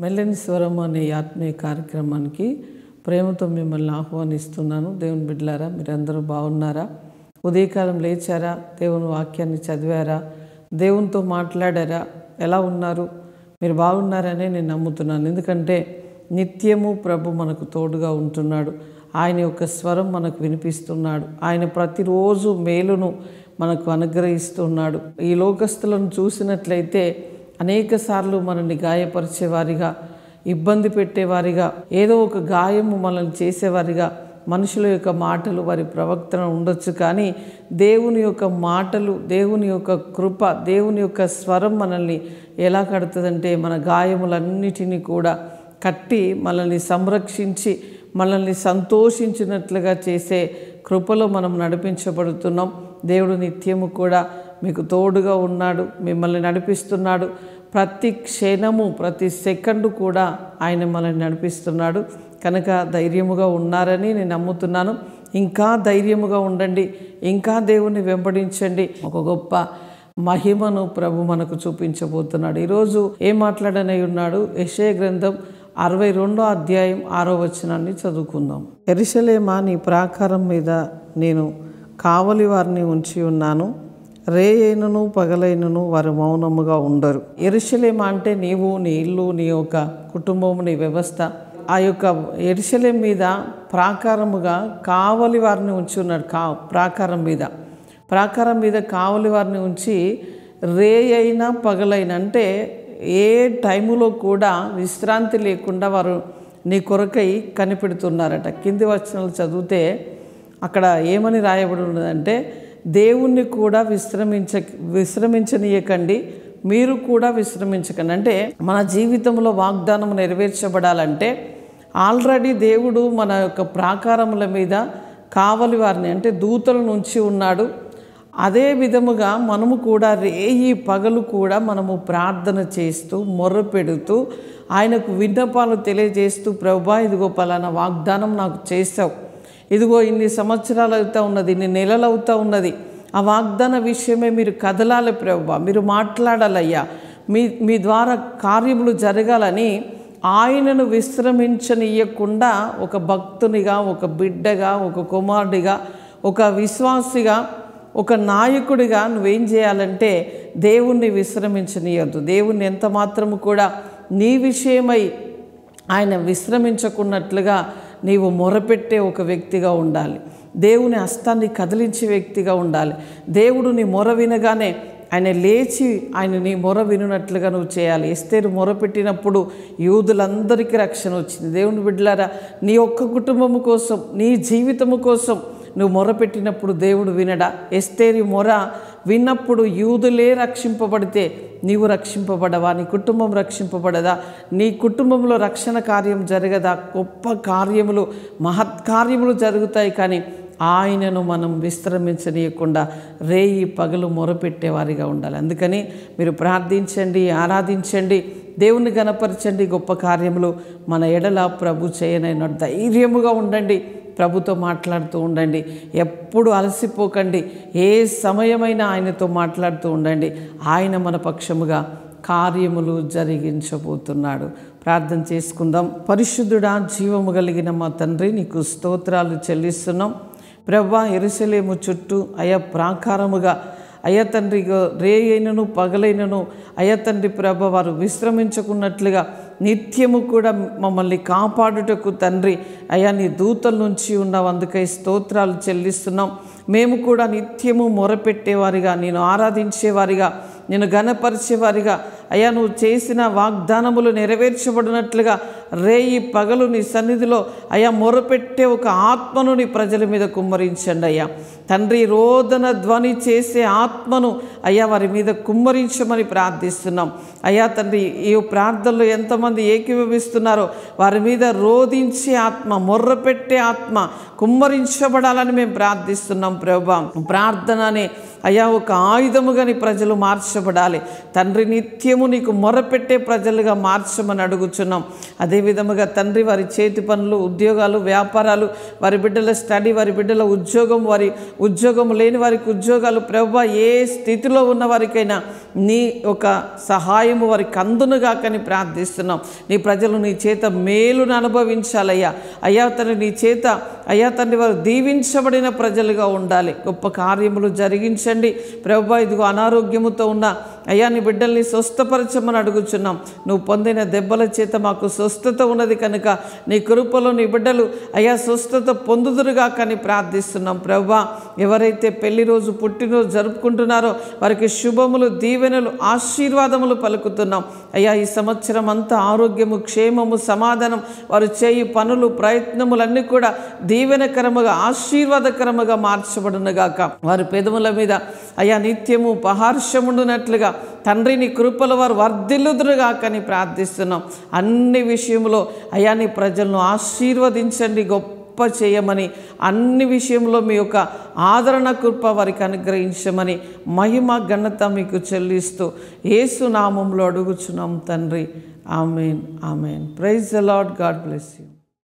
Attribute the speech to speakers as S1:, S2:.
S1: మెల్లని స్వరం అనే ఆత్మీయ కార్యక్రమానికి ప్రేమతో మిమ్మల్ని ఆహ్వానిస్తున్నాను. దేవుని బిడ్డలారా, మీరందరూ బాగున్నారా? ఉదయకాలం లేచారా? దేవుని వాక్యాన్ని చదివారా? దేవునితో మాట్లాడారా? ఎలా ఉన్నారు? మీరు బాగున్నారనే నేను నమ్ముతున్నాను. ఎందుకంటే నిత్యము ప్రభు మనకు తోడుగా ఉంటున్నాడు. ఆయన యొక్క స్వరం మనకు వినిపిస్తున్నాడు. ఆయన ప్రతిరోజు మేలును మనకు అనుగ్రహిస్తున్నాడు. ఈ లోకస్తులను చూసినట్లయితే అనేక సార్లు మనల్ని గాయపరిచేవారిగా, ఇబ్బంది పెట్టేవారిగా, ఏదో ఒక గాయము మనల్ని చేసేవారిగా మనుషుల యొక్క మాటలు, వారి ప్రవక్తన ఉండొచ్చు. కానీ దేవుని యొక్క మాటలు, దేవుని యొక్క కృప, దేవుని యొక్క స్వరం మనల్ని ఎలా కడుతుందంటే మన గాయములన్నిటినీ కూడా కట్టి మనల్ని సంరక్షించి మనల్ని సంతోషించినట్లుగా చేసే కృపలో మనం నడిపించబడుతున్నాం. దేవుడు నిత్యము కూడా మీకు తోడుగా ఉన్నాడు, మిమ్మల్ని నడిపిస్తున్నాడు. ప్రతి క్షణము, ప్రతి సెకండు కూడా ఆయన మనల్ని నడిపిస్తున్నాడు. కనుక ధైర్యముగా ఉన్నారని నేను నమ్ముతున్నాను. ఇంకా ధైర్యముగా ఉండండి, ఇంకా దేవుణ్ణి వెంబడించండి. ఒక గొప్ప మహిమను ప్రభు మనకు చూపించబోతున్నాడు. ఈరోజు ఏం మాట్లాడనై ఉన్నాడు? యెషయా గ్రంథం 62వ అధ్యాయం 6వ వచనాన్ని చదువుకుందాం. యెరూషలేమా, నీ ప్రాకారం మీద నేను కావలి వారిని ఉంచి ఉన్నాను. రేయైనను పగలైనను వారు మౌనముగా ఉండరు. యెరూషలేమా అంటే నీవు, నీ ఇల్లు, నీ యొక్క కుటుంబం, నీ వ్యవస్థ. ఆ యొక్క యెరూషలేం మీద ప్రాకారముగా కావలి వారిని ఉంచి ఉన్నాడు. ప్రాకారం మీద కావలి వారిని ఉంచి రేయైనా పగలైన అంటే ఏ టైములో కూడా విశ్రాంతి లేకుండా వారు నీ కొరకై కనిపెడుతున్నారట. కింది వచనాలు చదివితే అక్కడ ఏమని రాయబడి ఉన్నదంటే, దేవుణ్ణి కూడా విశ్రమించనీయకండి, మీరు కూడా విశ్రమించకండి. అంటే మన జీవితంలో వాగ్దానం నెరవేర్చబడాలంటే ఆల్రెడీ దేవుడు మన యొక్క ప్రాకారముల మీద కావలి వారిని అంటే దూతలను ఉంచి ఉన్నాడు. అదే విధముగా మనము కూడా రేయి పగలు కూడా మనము ప్రార్థన చేస్తూ మొర్ర పెడుతూ ఆయనకు విన్నపాలు తెలియజేస్తూ, ప్రభువా ఇదిగో పలానా వాగ్దానం నాకు చేసావు, ఇదిగో ఇన్ని సంవత్సరాలు అవుతా ఉన్నది, ఇన్ని నెలలు అవుతా ఉన్నది, ఆ వాగ్దాన విషయమే మీరు కదలాలి ప్రభువా, మీరు మాట్లాడాలయ్యా, మీ ద్వారా కార్యములు జరగాలని ఆయనను విశ్రమించనీయకుండా ఒక భక్తునిగా, ఒక బిడ్డగా, ఒక కుమారుడిగా, ఒక విశ్వాసిగా, ఒక నాయకుడిగా నువ్వేం చేయాలంటే దేవుణ్ణి విశ్రమించనీయద్దు. దేవుణ్ణి ఎంత మాత్రము కూడా నీ విషయమై ఆయన విశ్రమించకున్నట్లుగా నీవు మొరపెట్టే ఒక వ్యక్తిగా ఉండాలి. దేవుని హస్తాన్ని కదిలించే వ్యక్తిగా ఉండాలి. దేవుడు నీ మొర వినగానే ఆయన లేచి ఆయన నీ మొర వినున్నట్లుగా నువ్వు చేయాలి. ఎస్తేరు మొరపెట్టినప్పుడు యూదులందరికీ రక్షణ వచ్చింది. దేవుని బిడ్డలారా, నీ ఒక్క కుటుంబము కోసం, నీ జీవితము కోసం నువ్వు మొరపెట్టినప్పుడు దేవుడు వినడా? ఎస్తేరి మొర విన్నప్పుడు యూదులే రక్షింపబడితే నీవు రక్షింపబడవా? నీ కుటుంబం రక్షింపబడదా? నీ కుటుంబంలో రక్షణ కార్యం జరగదా? గొప్ప కార్యములు, మహత్కార్యములు జరుగుతాయి. కానీ ఆయనను మనం విశ్రమించనీయకుండా రేయి పగలు మొరపెట్టేవారిగా ఉండాలి. అందుకని మీరు ప్రార్థించండి, ఆరాధించండి, దేవుని గణపరచండి. గొప్ప కార్యములు మన ఎడల ప్రభు చేయనైనా ధైర్యముగా ఉండండి. ప్రభుతో మాట్లాడుతూ ఉండండి. ఎప్పుడు అలసిపోకండి. ఏ సమయమైనా ఆయనతో మాట్లాడుతూ ఉండండి. ఆయన మన పక్షముగా కార్యములు జరిగించబోతున్నాడు. ప్రార్థన చేసుకుందాం. పరిశుద్ధుడా, జీవము కలిగిన మా తండ్రి, నీకు స్తోత్రాలు చెల్లిస్తున్నాం. ప్రభువా, యెరూషలేము చుట్టూ అయా ప్రాకారముగా అయ్యా తండ్రి రేయైనను పగలైనను అయ్యా తండ్రి ప్రభ వారు విశ్రమించుకున్నట్లుగా నిత్యము కూడా మమ్మల్ని కాపాడుటకు తండ్రి అయ్యా నీ దూతల నుంచి ఉన్నావు. అందుకై స్తోత్రాలు చెల్లిస్తున్నాం. మేము కూడా నిత్యము మొరపెట్టేవారిగా, నేను ఆరాధించేవారిగా, నేను ఘనపరిచేవారిగా అయ్యా నువ్వు చేసిన వాగ్దానములు నెరవేర్చబడినట్లుగా రేయి పగలు నీ సన్నిధిలో అయ్యా మొరపెట్టే ఒక ఆత్మను నీ ప్రజల మీద కుమ్మరించండి అయ్యా తండ్రి. రోదన ధ్వని చేసే ఆత్మను అయ్యా వారి మీద కుమ్మరించమని ప్రార్థిస్తున్నాం అయ్యా తండ్రి. ఈ ప్రార్థనలో ఎంతమంది ఏకీభవిస్తున్నారో వారి మీద రోధించే ఆత్మ, మొర్రపెట్టే ఆత్మ కుమ్మరించబడాలని మేము ప్రార్థిస్తున్నాం ప్రభువా. ప్రార్థన అనే అయ్యా ఒక ఆయుధముగా నీ ప్రజలు మార్చబడాలి తండ్రి. నిత్యం నిత్యము నీకు మొరపెట్టే ప్రజలుగా మార్చమని అడుగుచున్నాం. అదే విధముగా తండ్రి వారి చేతి పనులు, ఉద్యోగాలు, వ్యాపారాలు, వారి బిడ్డల స్టడీ, వారి బిడ్డల ఉద్యోగం, వారి ఉద్యోగం లేని వారికి ఉద్యోగాలు, ప్రభువా ఏ స్థితిలో ఉన్న వారికైనా నీ ఒక సహాయము వారికి అందునుగాకని ప్రార్థిస్తున్నాం. నీ ప్రజలు నీ చేత మేలును అనుభవించాలయ్యా. అయ్యా తండ్రి నీ చేత అయ్యా తండ్రి వారు దీవించబడిన ప్రజలుగా ఉండాలి. గొప్ప కార్యములు జరిగించండి ప్రభువా. ఇదిగో అనారోగ్యముతో ఉన్న అయ్యా నీ బిడ్డల్ని స్వస్థపరచమని అడుగుచున్నాం. నువ్వు పొందిన దెబ్బల చేత మాకు స్వస్థత ఉన్నది కనుక నీ కృపలో నీ బిడ్డలు అయ్యా స్వస్థత పొందుదురుగా కానీ ప్రార్థిస్తున్నాం ప్రభువా. ఎవరైతే పెళ్లి రోజు, పుట్టినరోజు జరుపుకుంటున్నారో వారికి శుభములు, దీవెనలు, ఆశీర్వాదములు పలుకుతున్నాం. అయ్యా ఈ సంవత్సరం అంతా ఆరోగ్యము, క్షేమము, సమాధానం, వారు చేయు పనులు, ప్రయత్నములన్నీ కూడా దీవెనకరముగా, ఆశీర్వాదకరముగా మార్చబడునుగాక. వారి పెదవుల మీద అయ్యా నిత్యము పహార్షముండునట్లుగా తండ్రి నీ కృపల వారు వర్ధిల్లుదురుగాకని ప్రార్థిస్తున్నాం. అన్ని విషయంలో అయ్యా నీ ప్రజలను ఆశీర్వదించండి, గొప్ప చేయమని, అన్ని విషయంలో మీ యొక్క ఆదరణ కృప వారికి అనుగ్రహించమని మహిమ ఘనత మీకు చెల్లిస్తూ యేసు నామములో అడుగుచున్నాం తండ్రి. Amen, amen. Praise the Lord. God bless you.